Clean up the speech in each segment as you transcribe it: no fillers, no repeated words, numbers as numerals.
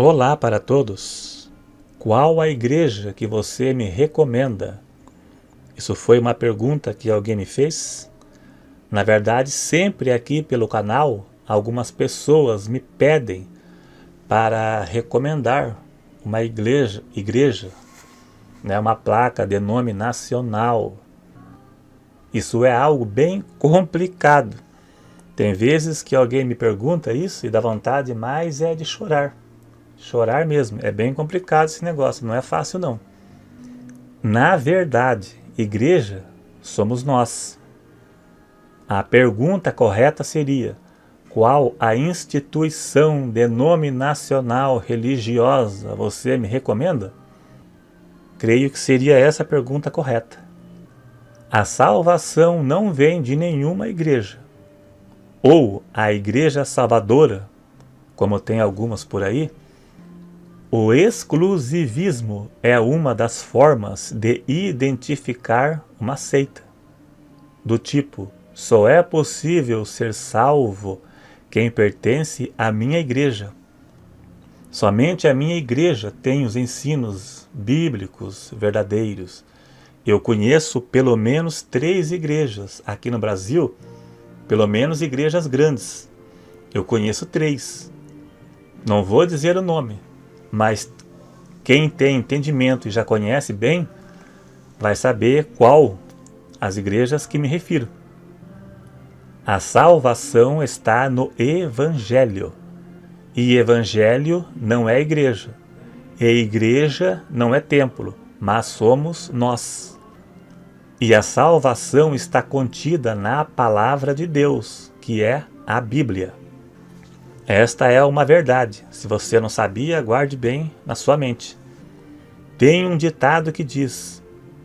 Olá para todos! Qual a igreja que você me recomenda? Isso foi uma pergunta que alguém me fez? Na verdade, sempre aqui pelo canal, algumas pessoas me pedem para recomendar uma igreja, né, uma placa denominacional. Isso é algo bem complicado. Tem vezes que alguém me pergunta isso e dá vontade mais é de chorar. Chorar mesmo, é bem complicado esse negócio, não é fácil não. Na verdade, igreja somos nós. A pergunta correta seria: qual a instituição denominacional religiosa você me recomenda? Creio que seria essa a pergunta correta. A salvação não vem de nenhuma igreja. Ou a Igreja Salvadora, como tem algumas por aí. O exclusivismo é uma das formas de identificar uma seita. Do tipo, só é possível ser salvo quem pertence à minha igreja. Somente a minha igreja tem os ensinos bíblicos verdadeiros. Eu conheço pelo menos 3 igrejas aqui no Brasil, pelo menos igrejas grandes. Eu conheço 3. Não vou dizer o nome. Mas quem tem entendimento e já conhece bem, vai saber qual as igrejas que me refiro. A salvação está no Evangelho. E Evangelho não é igreja. E igreja não é templo, mas somos nós. E a salvação está contida na palavra de Deus, que é a Bíblia. Esta é uma verdade. Se você não sabia, guarde bem na sua mente. Tem um ditado que diz: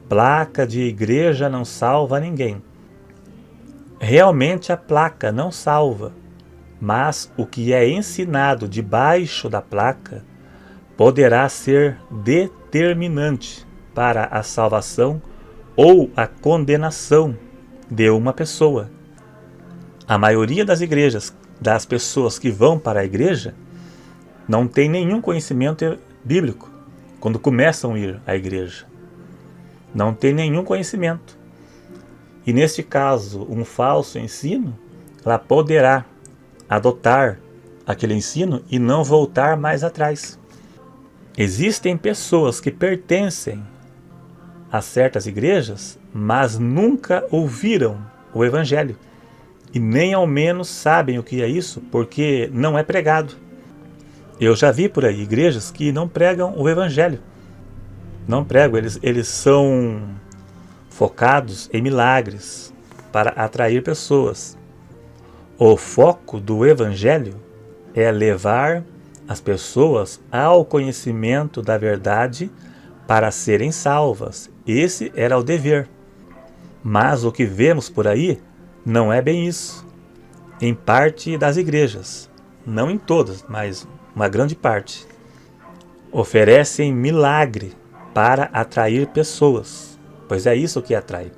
placa de igreja não salva ninguém. Realmente a placa não salva, mas o que é ensinado debaixo da placa poderá ser determinante para a salvação ou a condenação de uma pessoa. A maioria das igrejas, das pessoas que vão para a igreja, não tem nenhum conhecimento bíblico quando começam a ir à igreja. Não tem nenhum conhecimento. E neste caso, um falso ensino, ela poderá adotar aquele ensino e não voltar mais atrás. Existem pessoas que pertencem a certas igrejas, mas nunca ouviram o Evangelho. E nem ao menos sabem o que é isso, porque não é pregado. Eu já vi por aí igrejas que não pregam o Evangelho. Não pregam, eles são focados em milagres para atrair pessoas. O foco do Evangelho é levar as pessoas ao conhecimento da verdade para serem salvas. Esse era o dever. Mas o que vemos por aí não é bem isso. Em parte das igrejas, não em todas, mas uma grande parte, oferecem milagre para atrair pessoas, pois é isso que atrai.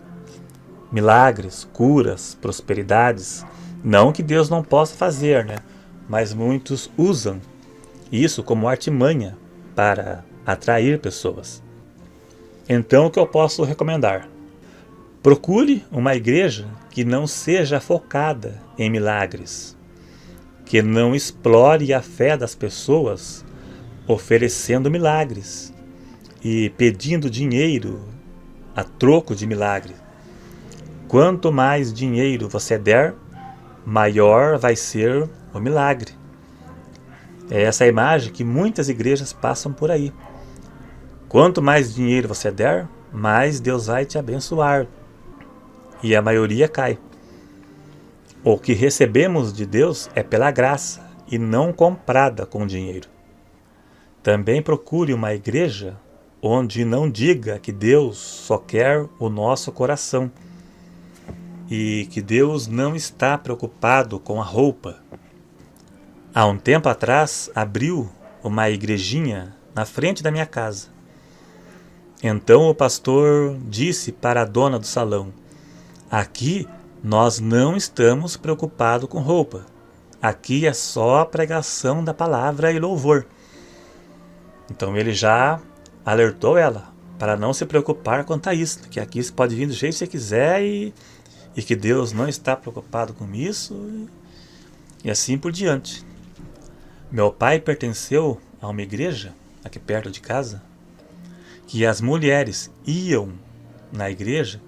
Milagres, curas, prosperidades, não que Deus não possa fazer, né? Mas muitos usam isso como artimanha para atrair pessoas. Então o que eu posso recomendar? Procure uma igreja que não seja focada em milagres, que não explore a fé das pessoas oferecendo milagres e pedindo dinheiro a troco de milagre. Quanto mais dinheiro você der, maior vai ser o milagre. É essa a imagem que muitas igrejas passam por aí. Quanto mais dinheiro você der, mais Deus vai te abençoar. E a maioria cai. O que recebemos de Deus é pela graça e não comprada com dinheiro. Também procure uma igreja onde não diga que Deus só quer o nosso coração e que Deus não está preocupado com a roupa. Há um tempo atrás abriu uma igrejinha na frente da minha casa. Então o pastor disse para a dona do salão: aqui nós não estamos preocupados com roupa. Aqui é só a pregação da palavra e louvor. Então ele já alertou ela para não se preocupar quanto a isso, que aqui você pode vir do jeito que você quiser e que Deus não está preocupado com isso e assim por diante. Meu pai pertenceu a uma igreja aqui perto de casa que as mulheres iam na igreja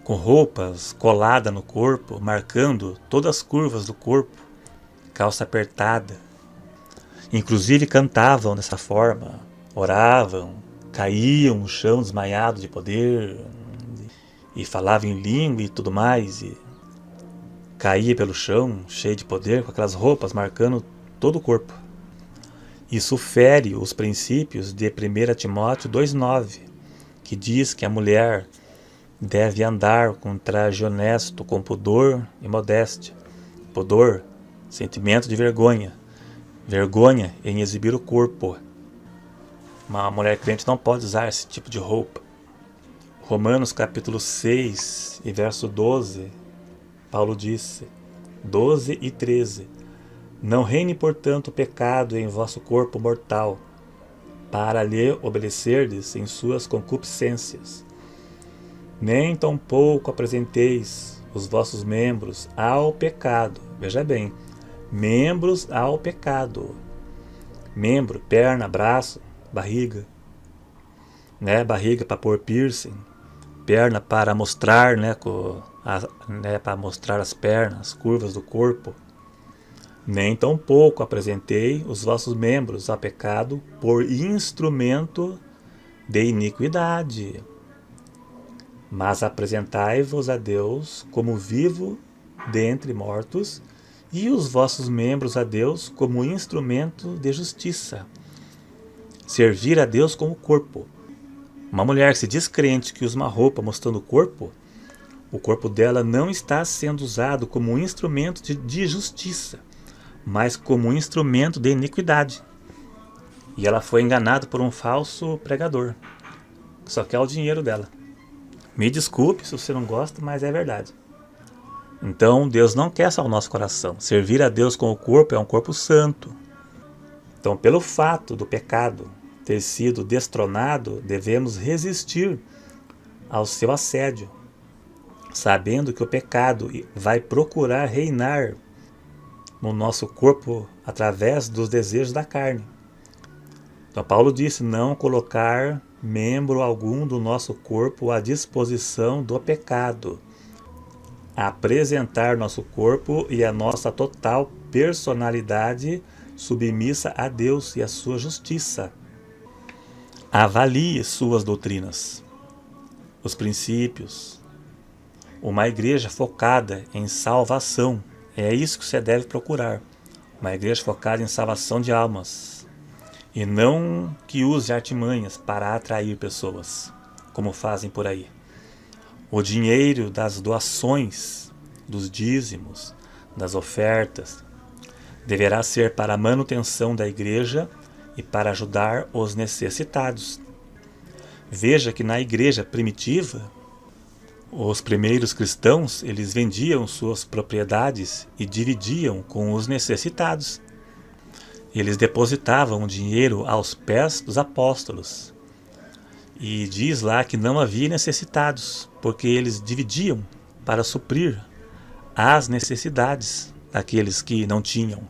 com roupas coladas no corpo, marcando todas as curvas do corpo, calça apertada. Inclusive cantavam dessa forma, oravam, caíam no chão desmaiados de poder e falavam em língua e tudo mais, e caía pelo chão cheio de poder com aquelas roupas marcando todo o corpo. Isso fere os princípios de 1 Timóteo 2,9, que diz que a mulher deve andar com um traje honesto, com pudor e modéstia. Pudor, sentimento de vergonha. Vergonha em exibir o corpo. Uma mulher crente não pode usar esse tipo de roupa. Romanos capítulo 6 e verso 12, Paulo disse, 12 e 13, não reine, portanto, o pecado em vosso corpo mortal, para lhe obedecerdes em suas concupiscências. Nem tampouco apresenteis os vossos membros ao pecado. Veja bem, membros ao pecado. Membro, perna, braço, barriga. Barriga para pôr piercing. Perna para mostrar, para mostrar as pernas, as curvas do corpo. Nem tampouco apresentei os vossos membros a pecado por instrumento de iniquidade. Mas apresentai-vos a Deus como vivo dentre mortos, e os vossos membros a Deus como instrumento de justiça. Servir a Deus como corpo. Uma mulher que se diz crente, que usa uma roupa mostrando o corpo dela não está sendo usado como um instrumento de justiça, mas como um instrumento de iniquidade. E ela foi enganada por um falso pregador, que só quer o dinheiro dela. Me desculpe se você não gosta, mas é verdade. Então Deus não quer só o nosso coração. Servir a Deus com o corpo é um corpo santo. Então, pelo fato do pecado ter sido destronado, devemos resistir ao seu assédio, sabendo que o pecado vai procurar reinar no nosso corpo através dos desejos da carne. Então Paulo disse, não colocar membro algum do nosso corpo à disposição do pecado. Apresentar nosso corpo e a nossa total personalidade submissa a Deus e a sua justiça. Avalie suas doutrinas, os princípios. Uma igreja focada em salvação. É isso que você deve procurar. Uma igreja focada em salvação de almas. E não que use artimanhas para atrair pessoas, como fazem por aí. O dinheiro das doações, dos dízimos, das ofertas, deverá ser para a manutenção da igreja e para ajudar os necessitados. Veja que na igreja primitiva, os primeiros cristãos, eles vendiam suas propriedades e dividiam com os necessitados. Eles depositavam o dinheiro aos pés dos apóstolos. E diz lá que não havia necessitados, porque eles dividiam para suprir as necessidades daqueles que não tinham.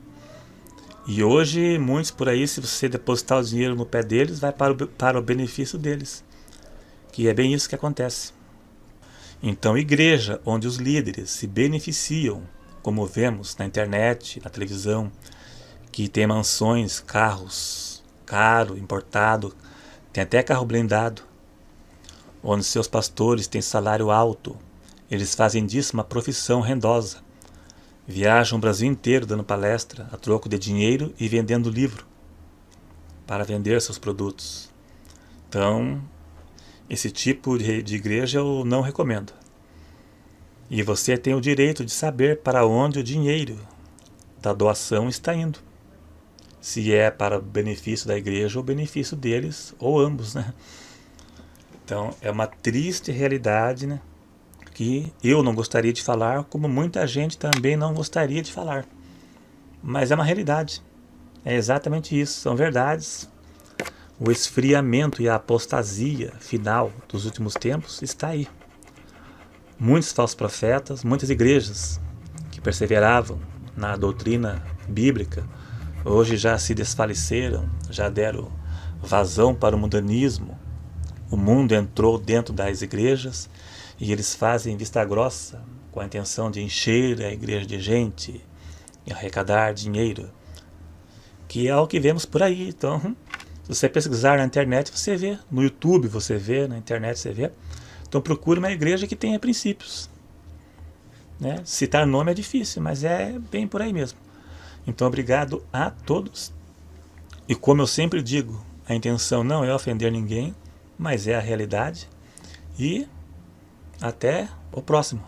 E hoje, muitos por aí, se você depositar o dinheiro no pé deles, vai para o benefício deles. Que é bem isso que acontece. Então, igreja onde os líderes se beneficiam, como vemos na internet, na televisão, que tem mansões, carros caro, importado, tem até carro blindado, onde seus pastores têm salário alto, eles fazem disso uma profissão rendosa. Viajam o Brasil inteiro dando palestra a troco de dinheiro e vendendo livro para vender seus produtos. Então, esse tipo de igreja eu não recomendo. E você tem o direito de saber para onde o dinheiro da doação está indo. Se é para o benefício da igreja ou benefício deles, ou ambos, né? Então, é uma triste realidade, né? Que eu não gostaria de falar, como muita gente também não gostaria de falar. Mas é uma realidade. É exatamente isso, são verdades. O esfriamento e a apostasia final dos últimos tempos está aí. Muitos falsos profetas, muitas igrejas que perseveravam na doutrina bíblica, hoje já se desfaleceram, já deram vazão para o mundanismo. O mundo entrou dentro das igrejas e eles fazem vista grossa com a intenção de encher a igreja de gente e arrecadar dinheiro, que é o que vemos por aí. Então, se você pesquisar na internet, você vê, no YouTube você vê, na internet você vê. Então procure uma igreja que tenha princípios. Né? Citar nome é difícil, mas é bem por aí mesmo. Então obrigado a todos. E como eu sempre digo, a intenção não é ofender ninguém, mas é a realidade. E até o próximo.